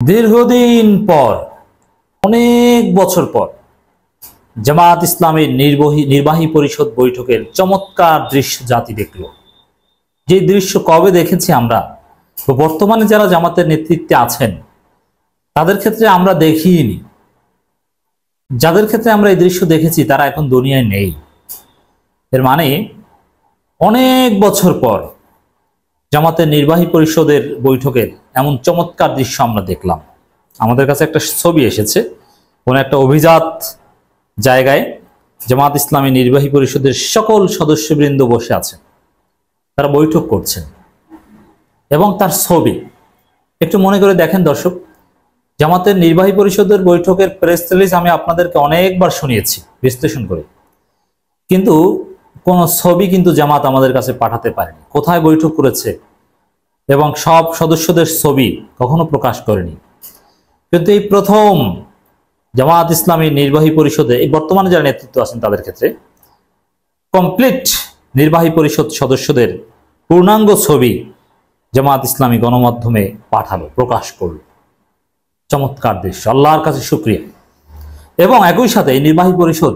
দীর্ঘদিন পর, অনেক বছর পর জামাত ইসলামের নির্বাহী পরিষদ বৈঠকের চমৎকার দৃশ্য জাতি দেখল। যে দৃশ্য কবে দেখেছি আমরা, তো বর্তমানে যারা জামাতের নেতৃত্বে আছেন তাদের ক্ষেত্রে আমরা দেখিনি। যাদের ক্ষেত্রে আমরা এই দৃশ্য দেখেছি তারা এখন দুনিয়ায় নেই। এর মানে অনেক বছর পর জামাতের নির্বাহী পরিষদের বৈঠকের এমন চমৎকার দৃশ্য আমরা দেখলাম। আমাদের কাছে একটা ছবি এসেছে, কোন একটা অভিজাত জায়গায় জামাত ইসলামী নির্বাহী পরিষদের সকল সদস্যবৃন্দ বসে আছেন, তারা বৈঠক করছেন এবং তার ছবি একটু মনে করে দেখেন দর্শক। জামাতের নির্বাহী পরিষদের বৈঠকের প্রেস রিলিজ আমি আপনাদেরকে অনেকবার শুনিয়েছি বিশ্লেষণ করে, কিন্তু কোন ছবি কিন্তু জামাত আমাদের কাছে পাঠাতে পারেনি। কোথায় বৈঠক করেছে এবং সব সদস্যদের ছবি কখনো প্রকাশ করেনি। কিন্তু এই প্রথম জামাত ইসলামী নির্বাহী পরিষদে এই বর্তমানে যারা নেতৃত্ব আছেন তাদের ক্ষেত্রে কমপ্লিট নির্বাহী পরিষদ সদস্যদের পূর্ণাঙ্গ ছবি জামাত ইসলামী গণমাধ্যমে পাঠালো, প্রকাশ করলো। চমৎকার দৃশ্য, আল্লাহর কাছে শুকরিয়া। এবং একই সাথে এই নির্বাহী পরিষদ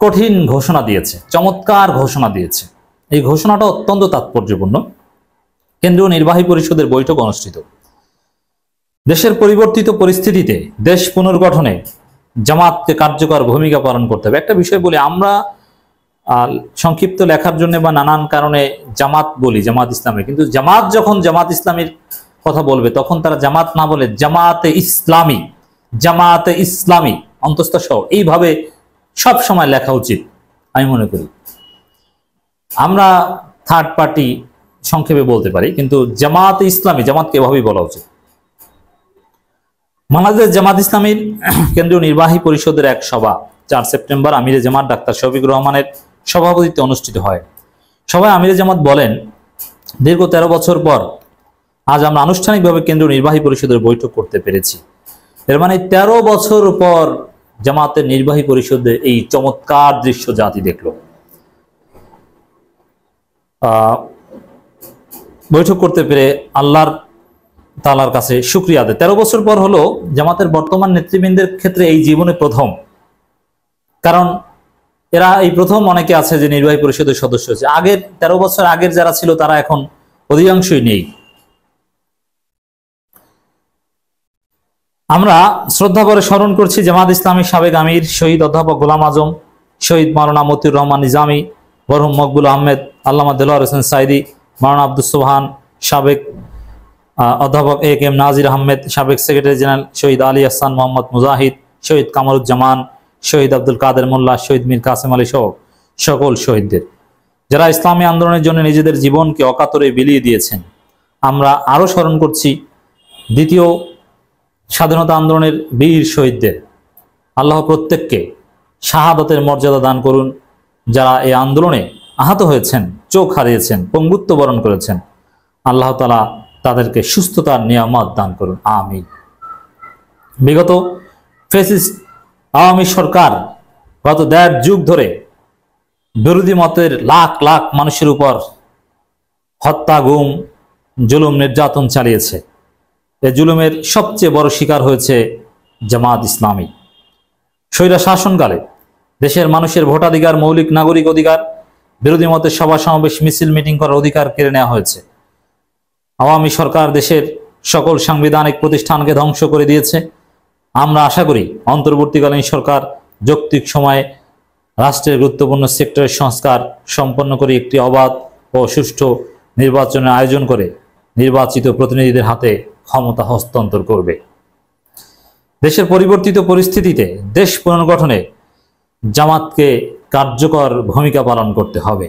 কঠিন ঘোষণা দিয়েছে, চমৎকার ঘোষণা দিয়েছে। এই ঘোষণাটা অত্যন্ত তাৎপর্যপূর্ণ। কেন্দ্রীয় নির্বাহী পরিষদের বৈঠক অনুষ্ঠিত। দেশের পরিবর্তিত পরিস্থিতিতে দেশ পুনর্গঠনে জামাতকে কার্যকর ভূমিকা পালন করতে হবে। একটা বিষয় বলি, আমরা সংক্ষিপ্ত লেখার জন্য বা নানান কারণে জামাত বলি, জামাত ইসলামী, কিন্তু জামাত যখন জামাত ইসলামীর কথা বলবে তখন তারা জামাত না বলে জামাতে ইসলামী, জামাতে ইসলামী অন্তস্থ সহ এইভাবে সব সময় লেখা উচিত আমি মনে করি। আমরা থার্ড পার্টি সংক্ষেপে বলতে পারি, কিন্তু জামাতে ইসলামী, জামাতকে এভাবেই বলা উচিত। বাংলাদেশ জামাত ইসলামীর কেন্দ্রীয় নির্বাহী পরিষদের এক সভা 4 সেপ্টেম্বর আমিরে জামাত ডাক্তার শফিকুর রহমানের সভাপতিত্বে অনুষ্ঠিত হয়। সভায় আমিরে জামাত বলেন, দীর্ঘ 13 বছর পর আজ আমরা আনুষ্ঠানিকভাবে কেন্দ্রীয় নির্বাহী পরিষদের বৈঠক করতে পেরেছি। এর মানে 13 বছর পর জামাতের নির্বাহী পরিষদে এই চমৎকার দৃশ্য জাতি দেখল। বৈঠক করতে পেরে আল্লাহর তাআলার কাছে শুকরিয়া আদায়। 13 বছর পর হলো জামাতের বর্তমান নেতৃবৃন্দের ক্ষেত্রে এই জীবনে প্রথম। কারণ এরা এই প্রথম, অনেকে আছে যে নির্বাহী পরিষদের সদস্য হয়েছে। আগের 13 বছর আগের যারা ছিল তারা এখন অধিকাংশই নেই। আমরা শ্রদ্ধা করে স্মরণ করছি জামাত ইসলামী সাবেক আমির শহীদ অধ্যাপক গোলাম আজম, শহীদ মাওলানা মতিউর রহমান নিজামী, মরহুম মকবুল আহমেদ, আল্লামা দেলোয়ার হোসেন সাইদি, মাওলানা আব্দুস সোবহান, সাবেক অধ্যাপক A.K.M নাজির আহমেদ, সাবেক সেক্রেটারি জেনারেল শহীদ আলী আহসান মোহাম্মদ মুজাহিদ, শহীদ কামরুজ্জামান, শহীদ আব্দুল কাদের মোল্লা, শহীদ মীর কাসেম আলী সহ সকল শহীদদের, যারা ইসলামী আন্দোলনের জন্য নিজেদের জীবনকে অকাতরে বিলিয়ে দিয়েছেন। আমরা আরো স্মরণ করছি দ্বিতীয় স্বাধীনতা আন্দোলনের বীর শহীদদের। আল্লাহ প্রত্যেককে শাহাদাতের মর্যাদা দান করুন। যারা এই আন্দোলনে আহত হয়েছেন, চোখ হারিয়েছেন, পঙ্গুত্ব বরণ করেছেন, আল্লাহ তাআলা তাদেরকে সুস্থতার নিয়ামত দান করুন, আমিন। বিগত ফ্যাসিস্ট আওয়ামী সরকার গত 1.5 যুগ ধরে বিরোধী মতের লাখ লাখ মানুষের উপর হত্যা, গুম, জুলুম, নির্যাতন চালিয়েছে। এই জুলুমের সবচেয়ে বড় শিকার হয়েছে জামাত ইসলামী। স্বৈর শাসনকালে দেশের মানুষের ভোটাধিকার, মৌলিক নাগরিক অধিকার, বিরোধী মতের সভা সমাবেশ, মিছিল, মিটিং করার অধিকার কেড়ে নেওয়া হয়েছে। আওয়ামী সরকার দেশের সকল সাংবিধানিক প্রতিষ্ঠানকে ধ্বংস করে দিয়েছে। আমরা আশা করি অন্তর্বর্তীকালীন সরকার যৌক্তিক সময়ে রাষ্ট্রের গুরুত্বপূর্ণ সেক্টরের সংস্কার সম্পন্ন করে একটি অবাধ ও সুষ্ঠু নির্বাচনের আয়োজন করে নির্বাচিত প্রতিনিধিদের হাতে ক্ষমতা হস্তান্তর করবে। দেশের পরিবর্তিত পরিস্থিতিতে দেশ পুনর্গঠনে জামাতকে কার্যকর ভূমিকা পালন করতে হবে।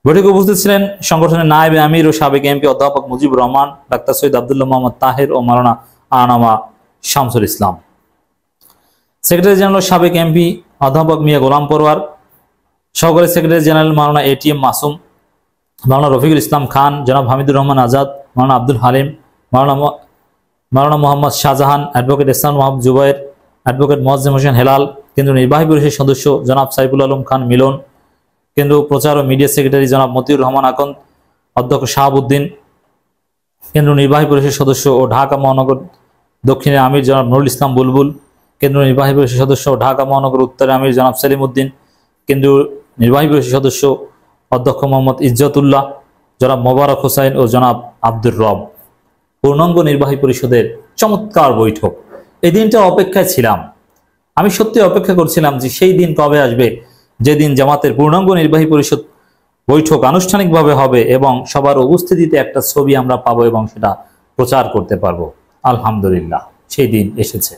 বৈঠকে উপস্থিত ছিলেন সংগঠনের নায়েবে আমির ও সাবেক এমপি অধ্যাপক মুজিবুর রহমান, ডাক্তার সৈয়দ আব্দুল্লাহ মোহাম্মদ তাহের ও মাওলানা আনামা শামসুল ইসলাম, সেক্রেটারি জেনারেল সাবেক এমপি অধ্যাপক মিয়া গোলাম পরওয়ার, সহকারী সেক্রেটারি জেনারেল মাওলানা ATM মাসুম, মাওলানা রফিকুল ইসলাম খান, জনাব হামিদুর রহমান আজাদ, মাওলানা আব্দুল হালিম, মাওলানা মোহাম্মদ শাহজাহান, অ্যাডভোকেট ইসলাম মোহাম্মদ জুবাইর, অ্যাডভোকেট মোয়াজ্জেম হোসেন হেলাল, কেন্দ্রীয় নির্বাহী পরিষদের সদস্য জনাব সাইফুল আলম খান মিলন, কেন্দ্রীয় প্রচার ও মিডিয়া সেক্রেটারি জনাব মতিউর রহমান আকন্দ, অধ্যক্ষ শাহাবুদ্দিন, কেন্দ্রীয় নির্বাহী পরিষদের সদস্য ও ঢাকা মহানগর দক্ষিণে আমির জনাব নুরুল ইসলাম বুলবুল, কেন্দ্রীয় নির্বাহী পরিষদ সদস্য ঢাকা মহানগর উত্তরে আমির জনাব সেলিম উদ্দিন, কেন্দ্রীয় নির্বাহী পরিষদ সদস্য অধ্যক্ষ মোহাম্মদ ইজ্জতুল্লাহ, জনাব মোবারক হোসাইন ও জনাব আব্দুর রব। পূর্ণাঙ্গ নির্বাহী পরিষদের চমৎকার বৈঠক। এই দিনটা অপেক্ষায় ছিলাম। আমি সত্যি অপেক্ষা করছিলাম যে সেই দিন কবে আসবে, যেদিন জামাতের পূর্ণাঙ্গ নির্বাহী পরিষদ বৈঠক আনুষ্ঠানিকভাবে হবে এবং সবার উপস্থিতিতে একটা ছবি আমরা পাবো এবং সেটা প্রচার করতে পারবো। আলহামদুলিল্লাহ, সেই দিন এসেছে।